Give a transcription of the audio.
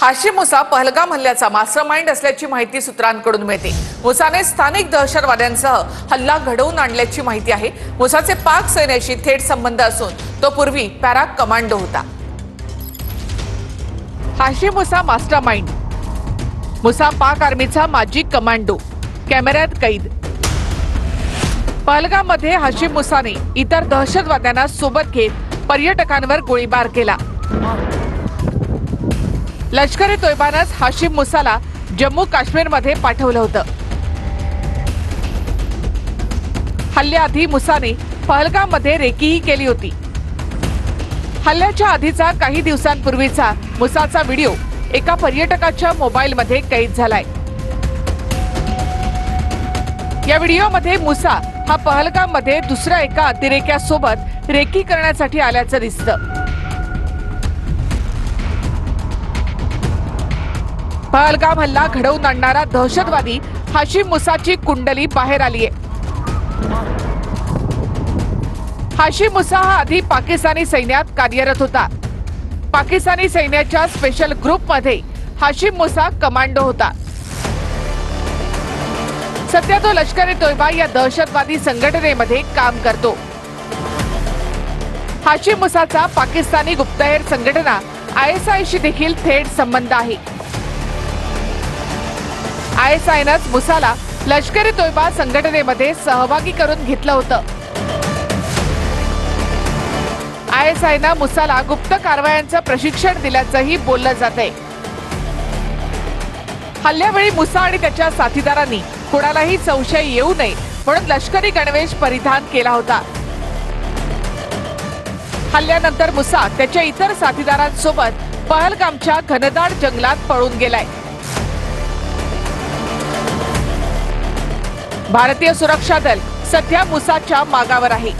हाशिम मुसा पहलगाम हल्ल्याचा मास्टरमाइंड असल्याची माहिती सूत्रांकडून मिळते। मुसाने स्थानिक दहशतवाद्यांसह हल्ला घडवून आणल्याची माहिती आहे। मुसाचे पाक सैन्याशी थेट संबंध असून तो पूर्वी पॅरा कमांडो होता। हाशिम मुसा मास्टरमाइंड। मुसा पाक आर्मीचा माजी कमांडो, कॅमेऱ्यात कैद। पहलगाम मध्ये हाशिम मुसाने इतर दहशतवाद्यांना सोबत घेत पर्यटकांवर गोळीबार केला। लष्कर-ए-तोयबानंच हाशिम मुसाला जम्मू काश्मीर मध्ये पाठवलं होतं। हल्ल्याआधी मुसाने पहलगाम मध्ये रेकीही केली होती। हल्ल्याच्या आधीचा काही दिवसांपूर्वीचा मुसाचा व्हिडिओ एका पर्यटकाच्या मोबाईल मध्ये कैद झालाय। या व्हिडिओमध्ये मुसा हा पहलगाम मध्ये दुसऱ्या एका अतिरेक्यासोबत रेकी करण्यासाठी आल्याचं दिसतं। पहलगाम हल्ला घडवून आणणारा दहशतवादी हाशिम मुसाची कुंडली बाहेर आलीये। हाशिम मुसा हा आधी पाकिस्तानी सैन्यात कार्यरत होता। पाकिस्तानी सैन्याच्या स्पेशल ग्रुपमध्ये हाशिम मुसा कमांडो होता। सध्या तो लष्कर-ए-तोयबा या दहशतवादी संघटनेमध्ये काम करतो। हाशिम मुसाचा पाकिस्तानी गुप्तहेर संघटना ISI शी देखील थेट संबंध आहे। ISIनंच मुसाला लष्कर-ए-तोयबा संघटनेमध्ये सहभागी करून घेतलं होतं। ISIनं मुसाला गुप्त कारवायांचं प्रशिक्षण दिल्याचंही बोललं जातंय। हल्ल्यावेळी मुसा आणि त्याच्या साथीदारांनी कोणालाही संशय येऊ नये म्हणून लष्करी गणवेश परिधान केला होता। हल्ल्यानंतर मुसा त्याच्या इतर साथीदारांसोबत पहलगामच्या घनदाट जंगलात पळून गेलाय। भारतीय सुरक्षा दल सध्या मुसाच्या मागावर आहे।